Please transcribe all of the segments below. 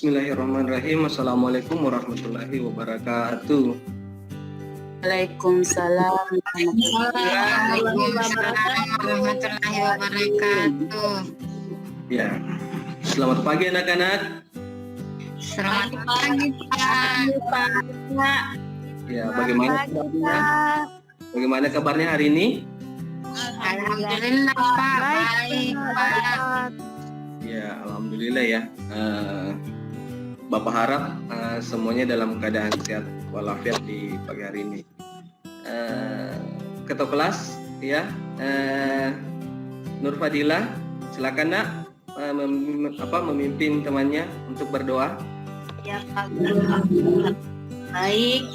Bismillahirrahmanirrahim. Assalamualaikum warahmatullahi wabarakatuh. Waalaikumsalam warahmatullahi wabarakatuh. Ya, selamat pagi anak-anak. Selamat pagi Pak. Ya, bagaimana kabarnya hari ini? Alhamdulillah Pak, baik Pak. Ya, alhamdulillah ya. Bapak harap semuanya dalam keadaan sehat walafiat di pagi hari ini. Ketua kelas ya, Nur Fadila, silakan nak memimpin temannya untuk berdoa. Ya Pak. Baik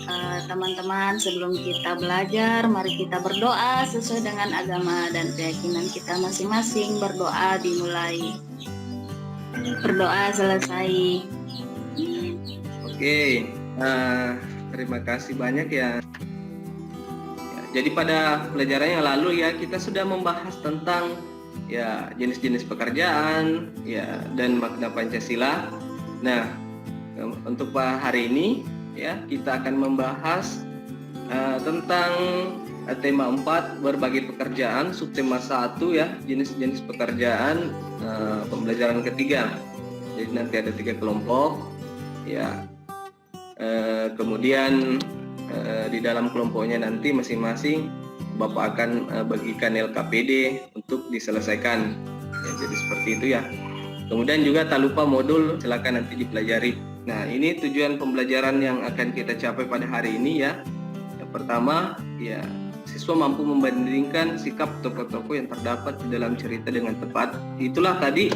teman-teman, sebelum kita belajar, mari kita berdoa sesuai dengan agama dan keyakinan kita masing-masing. Berdoa dimulai, berdoa selesai. Oke, terima kasih banyak ya. Jadi pada pelajaran yang lalu ya kita sudah membahas tentang ya jenis-jenis pekerjaan ya dan makna Pancasila. Nah, untuk hari ini ya kita akan membahas tentang tema 4 berbagai pekerjaan, subtema 1 ya jenis-jenis pekerjaan, pembelajaran ketiga. Jadi nanti ada 3 kelompok ya. Kemudian di dalam kelompoknya nanti masing-masing Bapak akan bagikan LKPD untuk diselesaikan ya, jadi seperti itu ya. Kemudian juga tak lupa modul, silakan nanti dipelajari. Nah, ini tujuan pembelajaran yang akan kita capai pada hari ini ya. Yang pertama ya, siswa mampu membandingkan sikap tokoh-tokoh yang terdapat di dalam cerita dengan tepat. Itulah tadi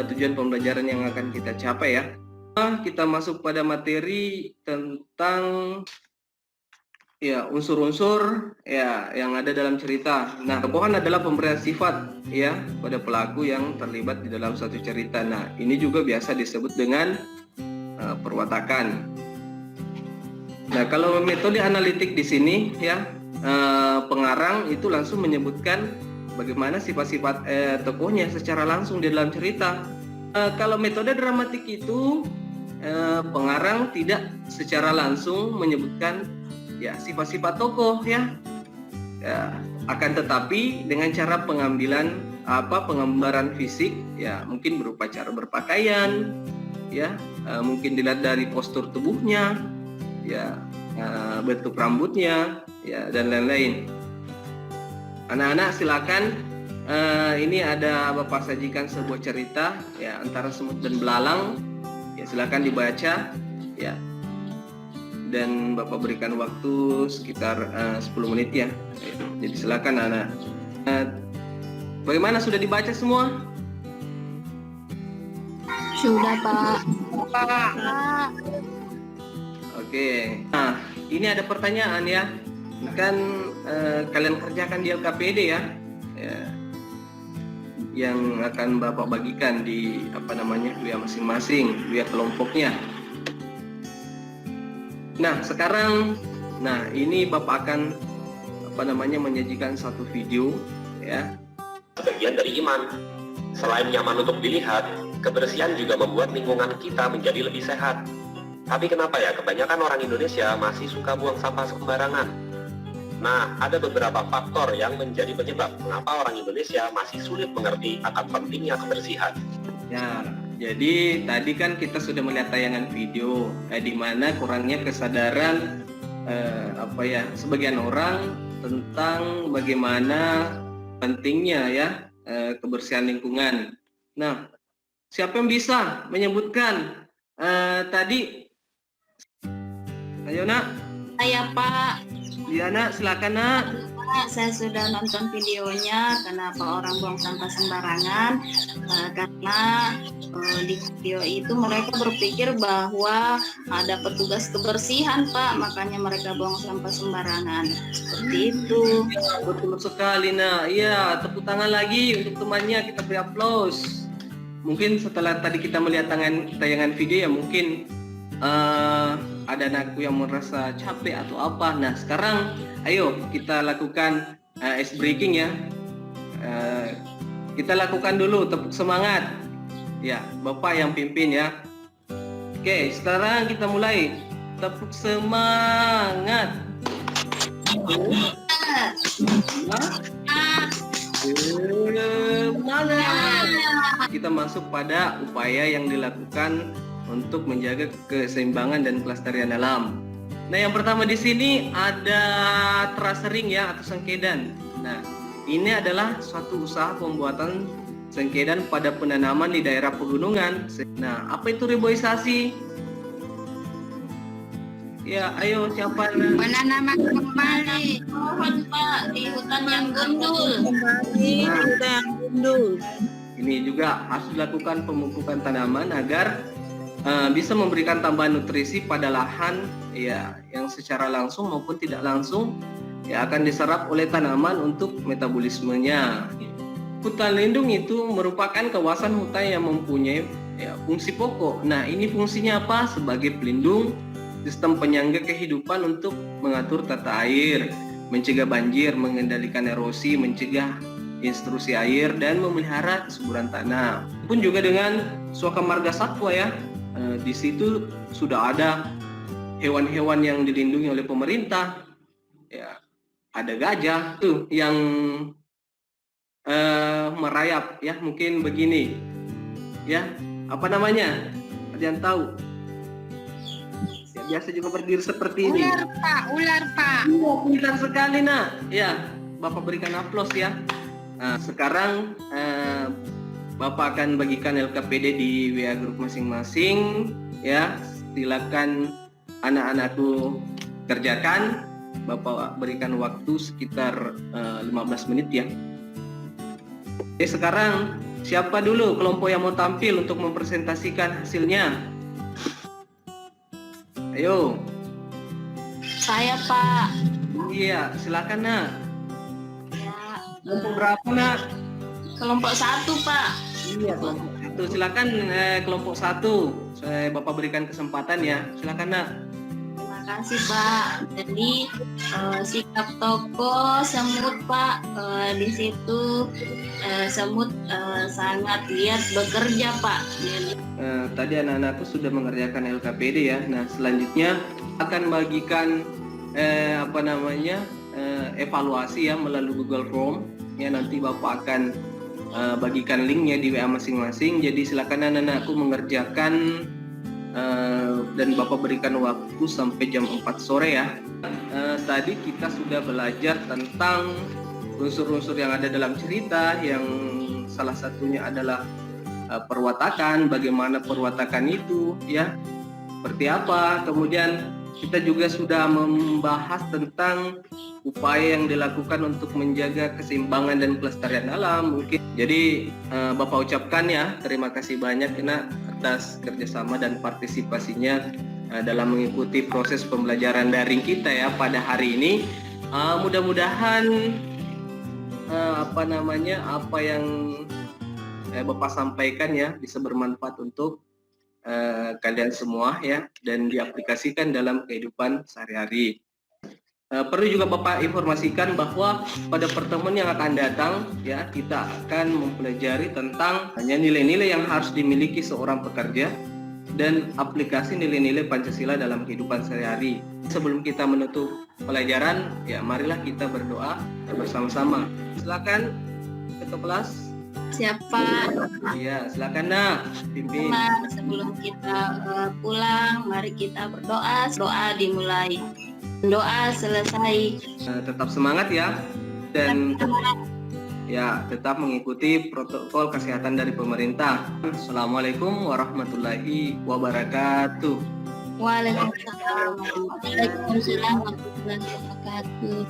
tujuan pembelajaran yang akan kita capai ya. Kita masuk pada materi tentang ya unsur-unsur ya yang ada dalam cerita. Nah, tokohan adalah pemberian sifat ya pada pelaku yang terlibat di dalam suatu cerita. Nah, ini juga biasa disebut dengan perwatakan. Nah, kalau metode analitik di sini ya pengarang itu langsung menyebutkan bagaimana sifat-sifat tokohnya secara langsung di dalam cerita. Kalau metode dramatik itu pengarang tidak secara langsung menyebutkan ya sifat-sifat tokoh ya. Akan tetapi dengan cara penggambaran fisik ya, mungkin berupa cara berpakaian ya, mungkin dilihat dari postur tubuhnya ya, bentuk rambutnya ya, dan lain-lain. Anak-anak silakan, ini ada Bapak sajikan sebuah cerita ya antara semut dan belalang ya, silakan dibaca ya, dan Bapak berikan waktu sekitar 10 menit ya. Jadi silakan anak. Bagaimana, sudah dibaca semua? Sudah Pak. Oke. Nah, ini ada pertanyaan ya. Kan kalian kerjakan di LKPD ya, yang akan Bapak bagikan di via masing-masing, via kelompoknya. Nah, sekarang ini Bapak akan menyajikan satu video ya. Sebagian dari iman. Selain nyaman untuk dilihat, kebersihan juga membuat lingkungan kita menjadi lebih sehat. Tapi kenapa ya kebanyakan orang Indonesia masih suka buang sampah sembarangan? Nah, ada beberapa faktor yang menjadi penyebab mengapa orang Indonesia masih sulit mengerti akan pentingnya kebersihan. Ya, jadi tadi kan kita sudah melihat tayangan video di mana kurangnya kesadaran sebagian orang tentang bagaimana pentingnya ya kebersihan lingkungan. Nah, siapa yang bisa menyebutkan tadi? Ayo nak. Saya Pak. Diana, silakan nak. Saya sudah nonton videonya, kenapa orang buang sampah sembarangan, karena di video itu mereka berpikir bahwa ada petugas kebersihan Pak, makanya mereka buang sampah sembarangan, seperti itu. Betul sekali nak. Iya, tepuk tangan lagi untuk temannya, kita beri aplaus. Mungkin setelah tadi kita melihat tayangan video ya, mungkin ada anakku yang merasa capek atau apa. Nah, sekarang ayo kita lakukan ice breaking ya. Kita lakukan dulu, tepuk semangat Ya, Bapak yang pimpin ya. Oke, sekarang kita mulai. Tepuk semangat. Semangat. Kita masuk pada upaya yang dilakukan untuk menjaga keseimbangan dan kelestarian alam. Nah, yang pertama di sini ada trasering ya atau sengkedan. Nah, ini adalah suatu usaha pembuatan sengkedan pada penanaman di daerah pegunungan. Nah, apa itu reboisasi? Ya, ayo siapa? Penanaman kembali. Pohon Pak di hutan yang gundul. Ini juga harus dilakukan pemupukan tanaman agar bisa memberikan tambahan nutrisi pada lahan ya yang secara langsung maupun tidak langsung ya akan diserap oleh tanaman untuk metabolismenya. Hutan lindung itu merupakan kawasan hutan yang mempunyai ya, fungsi pokok. Nah, ini fungsinya apa? Sebagai pelindung, sistem penyangga kehidupan untuk mengatur tata air, mencegah banjir, mengendalikan erosi, mencegah intrusi air, dan memelihara kesuburan tanah. Pun juga dengan suaka marga satwa ya. Di situ sudah ada hewan-hewan yang dilindungi oleh pemerintah. Ya, ada gajah tuh yang merayap ya, mungkin begini. Ya, apa namanya? Ada yang tahu? Ya, biasa juga berdiri seperti ini. Ular Pak. Pintar sekali nak. Ya, Bapak berikan aplaus ya. Nah, sekarang Bapak akan bagikan LKPD di WA grup masing-masing ya. Silakan anak-anakku kerjakan. Bapak berikan waktu sekitar 15 menit ya. Oke, sekarang siapa dulu kelompok yang mau tampil untuk mempresentasikan hasilnya? Ayo. Saya Pak. Iya, silakan nak. Ya, Kelompok berapa nak? kelompok 1 Pak. Iya, kelompok 1. Silakan kelompok 1. Saya Bapak berikan kesempatan ya. Silakan nak. Terima kasih Pak. Jadi sikap tokoh semut Pak, di situ semut sangat giat bekerja Pak. Jadi, Tadi anak-anakku sudah mengerjakan LKPD ya. Nah, selanjutnya akan bagikan evaluasi ya melalui Google Form. Ya, nanti Bapak akan bagikan linknya di WA masing-masing. Jadi silakan anak-anakku mengerjakan dan Bapak berikan waktu sampai jam 4 sore ya. Tadi kita sudah belajar tentang unsur-unsur yang ada dalam cerita, yang salah satunya adalah perwatakan, bagaimana perwatakan itu ya, seperti apa. Kemudian kita juga sudah membahas tentang upaya yang dilakukan untuk menjaga keseimbangan dan kelestarian alam. Mungkin jadi Bapak ucapkan ya terima kasih banyak Nak atas kerjasama dan partisipasinya dalam mengikuti proses pembelajaran daring kita ya pada hari ini. Mudah-mudahan apa yang Bapak sampaikan ya bisa bermanfaat untuk kalian semua ya dan diaplikasikan dalam kehidupan sehari-hari. Perlu juga Bapak informasikan bahwa pada pertemuan yang akan datang ya kita akan mempelajari tentang hanya nilai-nilai yang harus dimiliki seorang pekerja dan aplikasi nilai-nilai Pancasila dalam kehidupan sehari-hari. Sebelum kita menutup pelajaran ya marilah kita berdoa bersama-sama. Silakan ketua kelas. siapa Iya, silakan nak pimpin. teman sebelum kita pulang, mari kita berdoa. Doa dimulai, doa selesai. Tetap semangat ya dan ya tetap mengikuti protokol kesehatan dari pemerintah. Assalamualaikum warahmatullahi wabarakatuh. Waalaikumsalam warahmatullahi wabarakatuh.